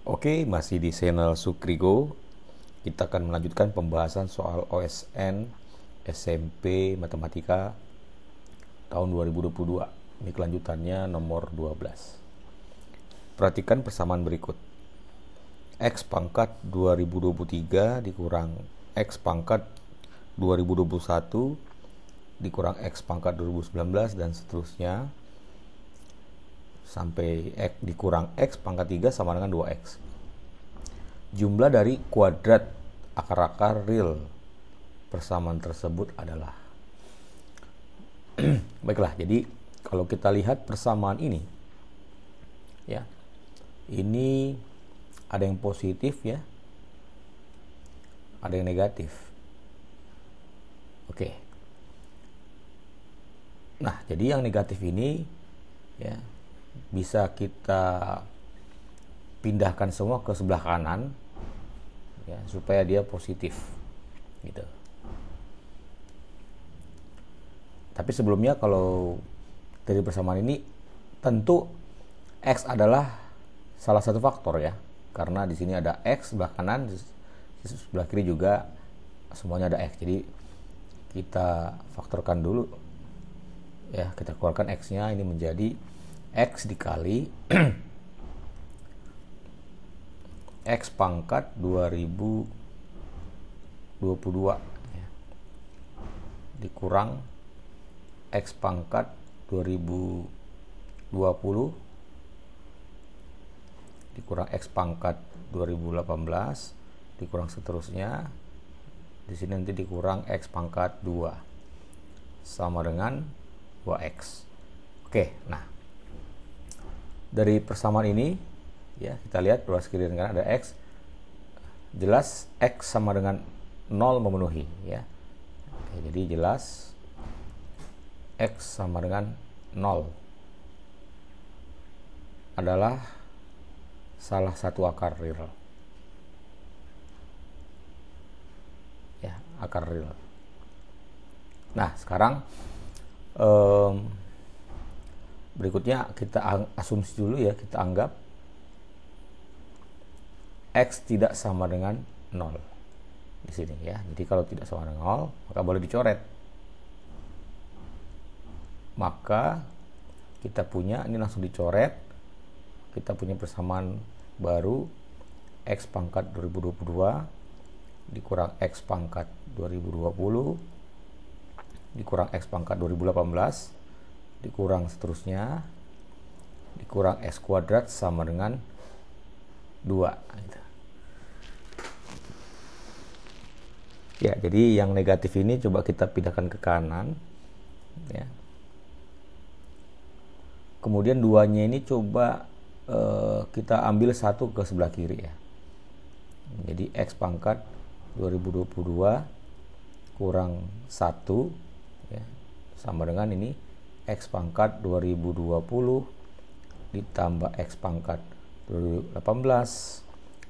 Oke, masih di channel Sukrigo. Kita akan melanjutkan pembahasan soal OSN SMP Matematika tahun 2022. Ini kelanjutannya nomor 12. Perhatikan persamaan berikut. X pangkat 2023 dikurang X pangkat 2021 dikurang X pangkat 2019 dan seterusnya sampai X dikurang X pangkat 3 sama dengan 2X. Jumlah dari kuadrat akar-akar real persamaan tersebut adalah. Baiklah, jadi kalau kita lihat persamaan ini, ya, ini ada yang positif ya, ada yang negatif. Oke. Nah, jadi yang negatif ini ya bisa kita pindahkan semua ke sebelah kanan ya supaya dia positif gitu. Tapi sebelumnya kalau dari persamaan ini tentu X adalah salah satu faktor ya, karena di sini ada X sebelah kanan, di sebelah kiri juga semuanya ada X. Jadi kita faktorkan dulu ya, kita keluarkan X-nya, ini menjadi X dikali X pangkat 2022 ya, dikurang X pangkat 2020 dikurang X pangkat 2018 dikurang seterusnya. Di sini nanti dikurang X pangkat 2 sama dengan 2X. Oke, nah dari persamaan ini ya kita lihat luas kiri dan kanan ada X, jelas X sama dengan 0 memenuhi ya. Oke, jadi jelas X sama dengan 0 adalah salah satu akar real ya, akar real. Nah sekarang berikutnya kita asumsi dulu ya, kita anggap X tidak sama dengan 0 di sini ya. Jadi kalau tidak sama dengan 0 maka boleh dicoret. Maka kita punya, ini langsung dicoret, kita punya persamaan baru X pangkat 2022 dikurang X pangkat 2020 dikurang X pangkat 2018 dikurang seterusnya dikurang X kuadrat sama dengan 2 gitu. Ya, jadi yang negatif ini coba kita pindahkan ke kanan ya. Kemudian 2-nya ini coba kita ambil satu ke sebelah kiri ya. Jadi X pangkat 2022 kurang 1 ya, sama dengan ini X pangkat 2020 ditambah X pangkat 2018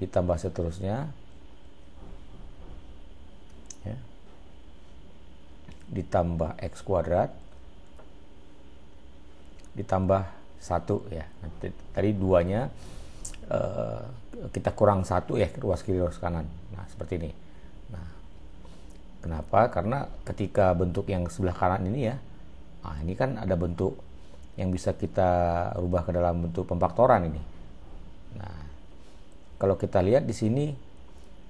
ditambah seterusnya ya, ditambah X kuadrat ditambah 1 ya. Nanti, tadi 2-nya kita kurang 1 ya, ruas kiri ruas kanan. Nah seperti ini. Nah kenapa? Karena ketika bentuk yang sebelah kanan ini ya, nah ini kan ada bentuk yang bisa kita rubah ke dalam bentuk pemfaktoran ini. Nah kalau kita lihat di sini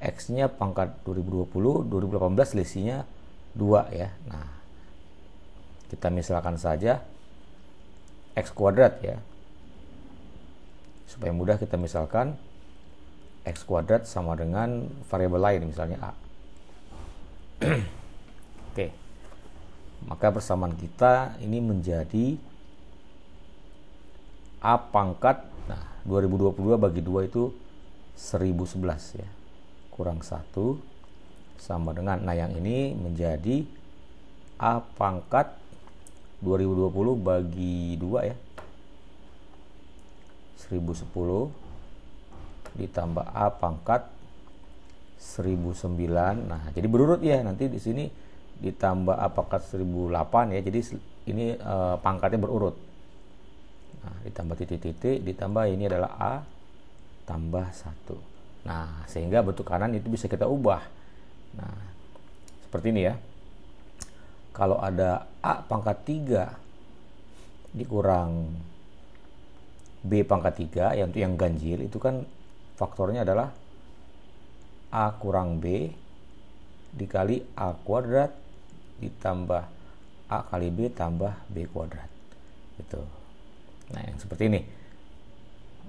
X-nya pangkat 2020, 2018 selisihnya 2 ya. Nah kita misalkan saja X kuadrat ya, supaya mudah kita misalkan X kuadrat sama dengan variabel lain misalnya A. Oke, maka persamaan kita ini menjadi A pangkat, nah 2022 bagi 2 itu 1011 ya, kurang 1 sama dengan, nah yang ini menjadi A pangkat 2020 bagi 2 ya, 1010 ditambah A pangkat 1009. Nah jadi berurut ya, nanti di sini ditambah A pangkat 1008 ya, jadi ini pangkatnya berurut. Nah ditambah titik-titik, ditambah ini adalah A tambah 1. Nah, sehingga bentuk kanan itu bisa kita ubah. Nah, seperti ini ya. Kalau ada A pangkat 3 dikurang B pangkat 3, yang ganjil, itu kan faktornya adalah A kurang B dikali A kuadrat ditambah A kali B tambah B kuadrat. Gitu. Nah, yang seperti ini.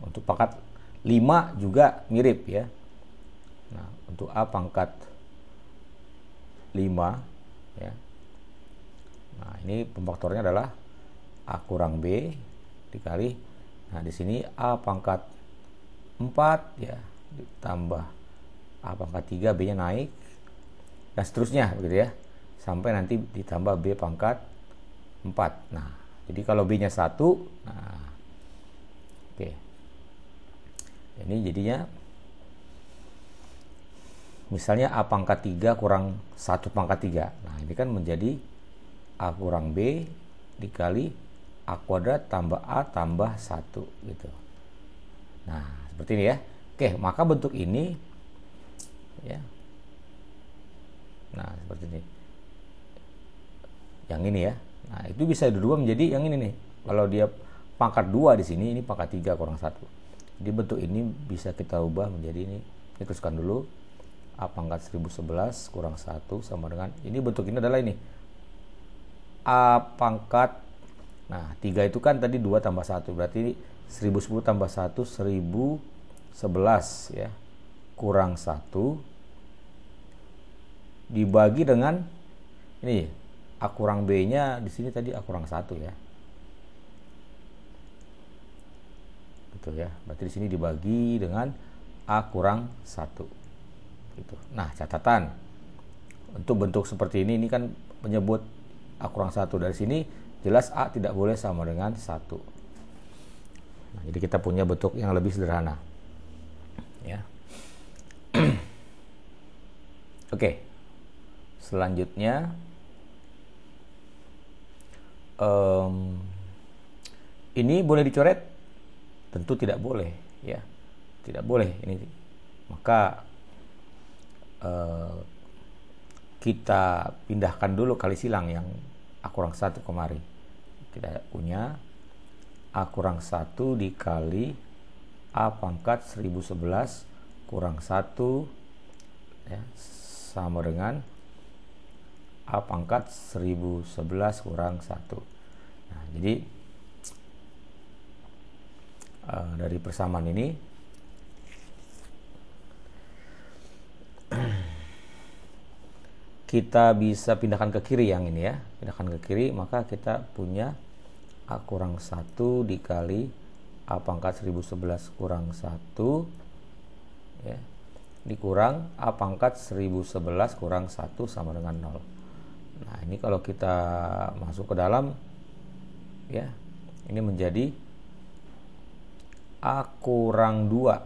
Untuk pangkat 5 juga mirip ya. Nah, untuk A pangkat 5 ya. Nah, ini pemfaktornya adalah A kurang B dikali, nah di sini A pangkat 4 ya ditambah A pangkat 3, B-nya naik dan seterusnya begitu ya, sampai nanti ditambah B pangkat 4. Nah, jadi kalau B-nya 1, nah oke. Ini jadinya misalnya A pangkat 3 kurang 1 pangkat 3. Nah, ini kan menjadi A kurang B dikali A kuadrat tambah A tambah 1 gitu. Nah, seperti ini ya. Oke, maka bentuk ini ya. Nah, seperti ini. Yang ini ya. Nah, itu bisa dirubah menjadi yang ini nih. Kalau dia pangkat 2 di sini, ini pangkat 3 kurang 1. Jadi bentuk ini bisa kita ubah menjadi ini. Kita tuliskan dulu. A pangkat 1011 kurang 1 sama dengan, ini bentuk ini adalah ini. A pangkat, nah 3 itu kan tadi 2 tambah 1, berarti 1010 tambah 1 1011 ya, kurang 1 dibagi dengan ini A kurang B nya di sini tadi A kurang 1 ya, gitu ya, berarti di sini dibagi dengan A kurang 1 gitu. Nah, catatan untuk bentuk seperti ini kan menyebut A kurang 1, dari sini jelas A tidak boleh sama dengan 1. Nah, jadi kita punya bentuk yang lebih sederhana. Ya. Oke. Selanjutnya ini boleh dicoret? Tentu tidak boleh, ya. Tidak boleh ini. Maka kita pindahkan dulu kali silang yang A kurang 1 kemari. Kita punya A kurang 1 dikali A pangkat 1011 kurang 1 ya, sama dengan A pangkat 1011 kurang 1. Nah, jadi dari persamaan ini kita bisa pindahkan ke kiri yang ini ya, pindahkan ke kiri, maka kita punya A kurang 1 dikali A pangkat 1011 kurang 1 ya, dikurang A pangkat 1011 kurang 1 sama dengan 0. Nah, ini kalau kita masuk ke dalam ya, ini menjadi A kurang 2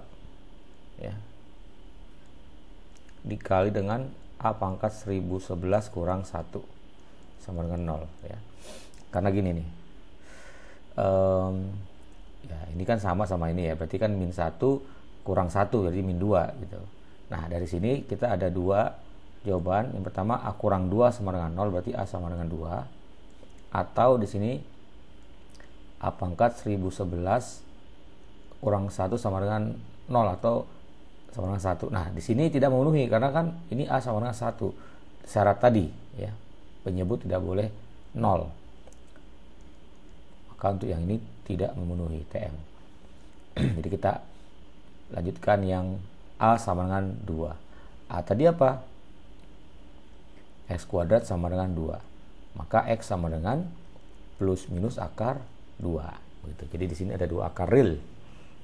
ya, dikali dengan A pangkat 1011 kurang 1 sama dengan 0 ya. Karena gini nih, ya ini kan sama ini ya, berarti kan min 1 kurang 1 jadi min 2 gitu. Nah, dari sini kita ada dua jawaban. Yang pertama A kurang 2 sama dengan 0, berarti A sama dengan 2. Atau di sini A pangkat 1011 kurang 1 sama dengan 0 atau sama dengan 1. Nah, di sini tidak memenuhi karena kan ini A sama dengan 1. Syarat tadi ya, penyebut tidak boleh 0. Maka untuk yang ini tidak memenuhi TM. Jadi kita lanjutkan yang A sama dengan 2. A tadi apa? X kuadrat sama dengan 2. Maka X sama dengan plus minus akar 2. Begitu. Jadi di sini ada 2 akar real.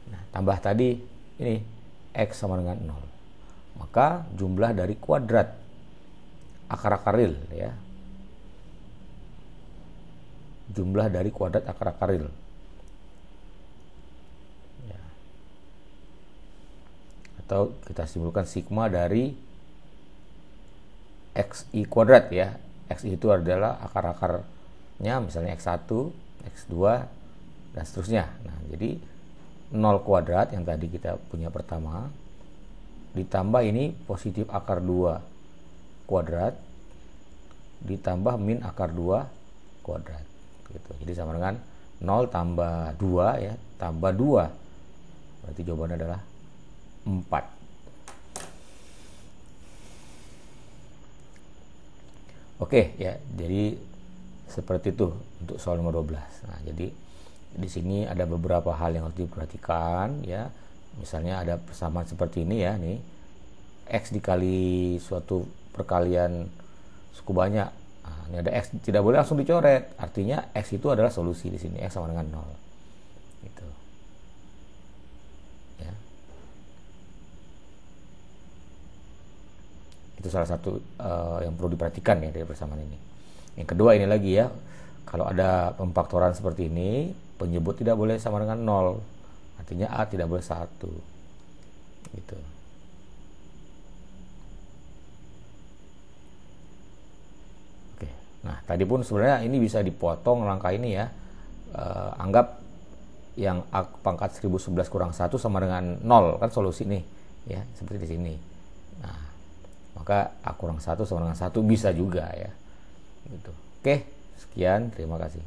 Nah, tambah tadi ini X sama dengan 0. Maka jumlah dari kuadrat akar-akar real ya. Jumlah dari kuadrat akar-akar real. Ya. Atau kita simpulkan sigma dari XI kuadrat ya. XI itu adalah akar-akarnya, misalnya X1, X2 dan seterusnya. Nah, jadi 0 kuadrat yang tadi kita punya pertama, ditambah ini positif akar 2 kuadrat, ditambah min akar 2 kuadrat. Gitu. Jadi sama dengan 0 tambah 2 ya, tambah 2. Berarti jawabannya adalah 4. Oke ya, jadi seperti itu untuk soal nomor 12. Nah, jadi di sini ada beberapa hal yang harus diperhatikan ya. Misalnya ada persamaan seperti ini ya, nih X dikali suatu perkalian suku banyak. Nah, ini ada X, tidak boleh langsung dicoret. Artinya X itu adalah solusi di sini, X sama dengan 0. Gitu. Ya. Itu salah satu yang perlu diperhatikan ya dari persamaan ini. Yang kedua ini lagi ya, kalau ada pemfaktoran seperti ini, penyebut tidak boleh sama dengan 0. Artinya A tidak boleh 1. Gitu. Oke. Nah, tadi pun sebenarnya ini bisa dipotong langkah ini ya. Anggap yang A pangkat 1011 kurang 1 sama dengan 0, kan solusi nih ya, seperti di sini. Nah, maka A kurang 1 sama dengan 1 bisa juga ya. Gitu. Oke, sekian, terima kasih.